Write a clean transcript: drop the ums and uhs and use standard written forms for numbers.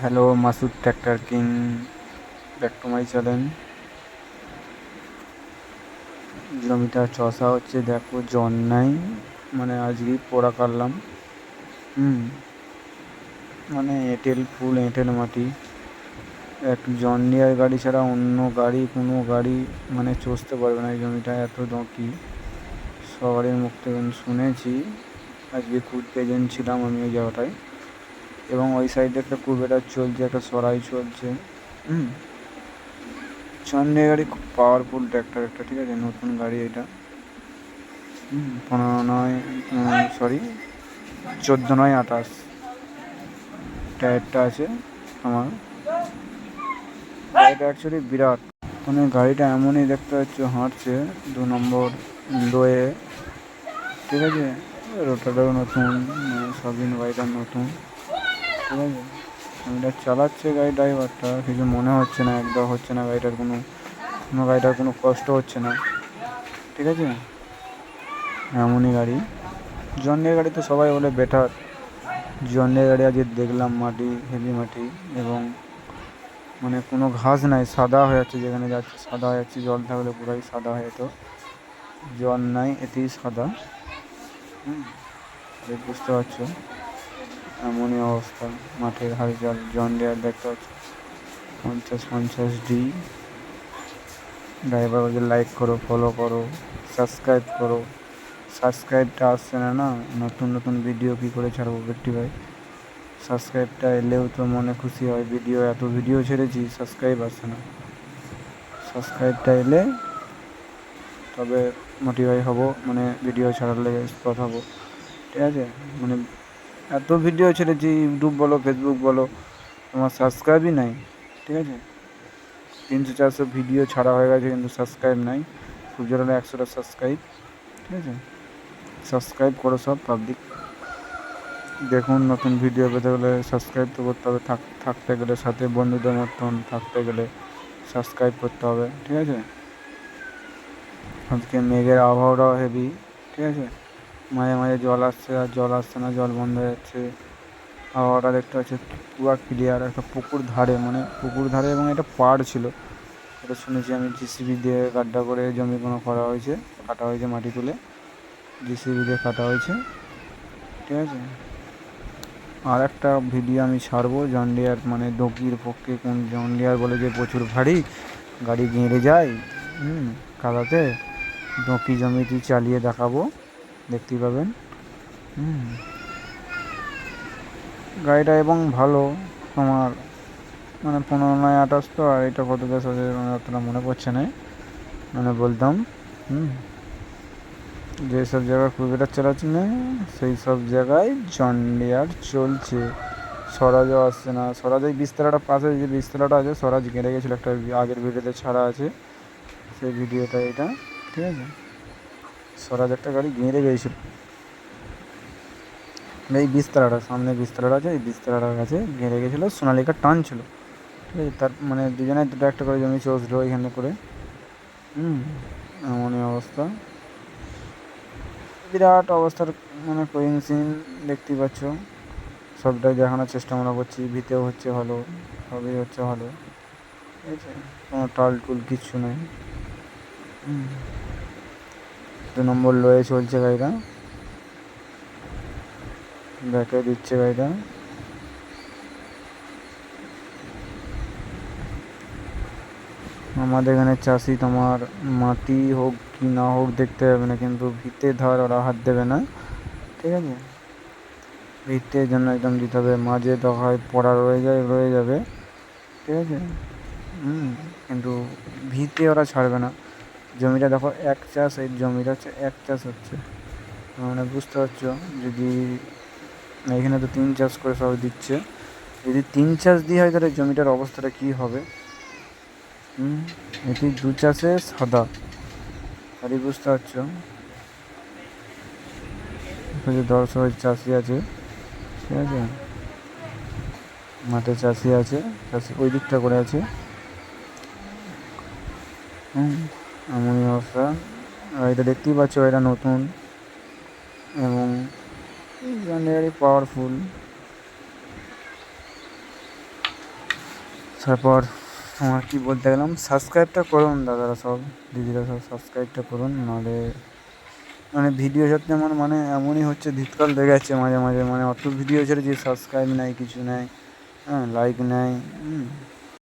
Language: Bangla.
Hello Masud tractor king, back to my channel. জমিটা চষা হচ্ছে, দেখো জন নাই, মানে আজকেই পোড়া কাটলাম। মানে এঁটেল, ফুল এঁটেল মাটি। এক জন ডিয়ার গাড়ি ছাড়া অন্য গাড়ি, কোনো গাড়ি মানে চষতে পারবে না এই জমিটা, এত দঁকি। সবারই মুখ থেকে শুনেছি। আজকে খুব প্রেজেন্ট ছিলাম আমি ওই জায়গাটায়, এবং ওই সাইডে একটা কুবেটার চলছে, একটা সরাই চলছে। চন্ডে গাড়ি খুব পাওয়ারফুল ট্র্যাক্টর একটা, ঠিক আছে, নতুন গাড়ি এটা। 14 নয় 28 টায়ারটা আছে আমার। গাড়িটা অ্যাকচুয়ালি বিরাট, মানে গাড়িটা এমনই দেখতে পাচ্ছ, হাঁটছে 2 নম্বর লোয়ে, ঠিক আছে। রোটারও নতুন, সবই গাড়িটা নতুন, ঠিক আছে। গাড়িটা চালাচ্ছে গাড়ি ড্রাইভারটা, কিছু মনে হচ্ছে না, একদম হচ্ছে না গাড়িটার গাড়িটার কোনো কষ্ট হচ্ছে না, ঠিক আছে। এমনই গাড়ি। জন্ডের গাড়ি তো সবাই বলে বেটার। জন্ডের গাড়ি আজকে দেখলাম, মাটি হেভি মাটি, এবং মানে কোনো ঘাস নাই, সাদা হয়ে যাচ্ছে, যেখানে যাচ্ছে সাদা হয়ে যাচ্ছে। জল থাকলে পুরাই সাদা হয়ে যেত, জল নাই, এতেই সাদা। বুঝতে পারছো, এমনই অবস্থা মাঠের হালচাল। জন্ডের দেখতে পাচ্ছ 50-50D। ড্রাইভার বলছে লাইক করো, ফলো করো, সাবস্ক্রাইব করো। সাবস্ক্রাইবটা আসছে না, না নতুন নতুন ভিডিও কী করে ছাড়বো ব্যক্তি ভাই। সাবস্ক্রাইবটা এলেও তো মনে খুশি হয়, এত ভিডিও ছেড়েছি, সাবস্ক্রাইব আসছে না। সাবস্ক্রাইবটা এলে তবে মোটিভাই হব, মানে ভিডিও ছাড়ার লেগে স্পট হবো, ঠিক আছে। মানে এত ভিডিও ছেড়েছি, ইউটিউব বলো ফেসবুক বলো, তোমার সাবস্ক্রাইবই নাই, ঠিক আছে। 300-400 ভিডিও ছাড়া হয়ে গেছে, কিন্তু সাবস্ক্রাইব নাই। খুব জোর হলে 100টা সাবস্ক্রাইব, ঠিক আছে। সাবস্ক্রাইব করো সব পাবলিক। দেখুন, নতুন ভিডিও পেতে গেলে সাবস্ক্রাইব তো করতে হবে, থাকতে গেলে সাথে বন্ধুদের মতন থাকতে গেলে সাবস্ক্রাইব করতে হবে, ঠিক আছে। আজকে মেঘের আবহাওয়াটাও হেভি, ঠিক আছে। মাঝে মাঝে জল আসছে আর জল আসছে না, জল বন্ধ হয়ে যাচ্ছে। আবহাওয়াটা দেখতে পাচ্ছি পুরো ক্লিয়ার। একটা পুকুর ধারে, মানে পুকুর ধারে, এবং এটা পাড় ছিল। এটা শুনেছি আমি, জিসিবি দিয়ে গাড্ডা করে জমি কোনো কাটা হয়েছে মাটি তুলে, জিসিবি দিয়ে কাটা হয়েছে, ঠিক আছে। আর একটা ভিডিও আমি ছাড়বো, জন ডিয়ার মানে দকির পক্ষে কোন জন ডিয়ার বলে যে প্রচুর ভারী, গাড়ি গেঁড়ে যায় কাদাতে। দকি জমিটি চালিয়ে দেখাবো, দেখতে পাবেন। গাড়িটা এবং ভালো তোমার, মানে 15-9-28 তো, আর এটা কত দেশ আছে মানে অতটা মনে পড়ছে না, মানে বলতাম। যেসব জায়গায় কুবেটার চালাচ্ছে না, সেই সব জায়গায় জন ডিয়ার চলছে। স্বরাজও আসছে না। স্বরাজ ওই বিস্তারাটা পাশে, যে বিস্তারাটা আছে, স্বরাজ গেড়ে গেছিলো একটা, আগের ভিডিওতে ছাড়া আছে সেই ভিডিওটা এটা, ঠিক আছে। স্বরাজ একটা গাড়ি গেড়ে গিয়েছিল এই বিস্তারাটা, সামনে বিস্তারাটা আছে, এই বিস্তারাটার কাছে গেড়ে গেছিলো, সোনালিকা টান ছিল, ঠিক আছে। তার মানে দুজনে দুটো একটা করে জমি চষলো এখানে করে। এমনই অবস্থা, বিরাট অবস্থার, মানে কোয়িং সিন দেখতেই পাচ্ছ। সবটাই দেখানোর চেষ্টা আমরা করছি, ভিতেও হচ্ছে ভালো, সবই হচ্ছে ভালো, ঠিক আছে। কোনো টাল টুল কিচ্ছু নেই। 2 নম্বর লোয়ে চলছে গাড়িটা, ব্যাকে দিচ্ছে গাড়িটা। আমাদের এখানে চাষি তোমার মাটি হোক কি না হোক দেখতে হবে না, কিন্তু ভিতে ধর ওরা হাত দেবে না, ঠিক আছে। ভিতের জন্য একদম দিতে হবে, মাঝে তো হয় পড়া রয়ে যাবে, ঠিক আছে। কিন্তু ভিতে ওরা ছাড়বে না। জমিটা দেখো 1 চাষ, এই জমিটা হচ্ছে 1 চাষ হচ্ছে, মানে বুঝতে পারছো। যদি এখানে তো 3 চাষ করে সব দিচ্ছে, যদি 3 চাষ দিয়ে হয় তাহলে জমিটার অবস্থাটা কী হবে। এটি 2 চাষে সাদা, তাহলে বুঝতে পারছো। দর্শক চাষি আছে, ঠিক আছে, মাঠে চাষি আছে, চাষি ওই দিকটা করে আছে। এমনই অবস্থা। আর এটা দেখতেই পাচ্ছ, এটা নতুন, এবং গাড়ি পাওয়ারফুল। তারপর তোমার কী বলতে গেলাম, সাবস্ক্রাইবটা করুন দাদারা সব, দিদিরা সব সাবস্ক্রাইবটা করুন, নাহলে মানে ভিডিও ছাড়তে আমার মানে এমনই হচ্ছে, ধিক্কার লেগে যাচ্ছে মাঝে মাঝে, মানে অত ভিডিও ছেড়ে যে সাবস্ক্রাইব নেই, কিছু নেই, হ্যাঁ লাইক নেই,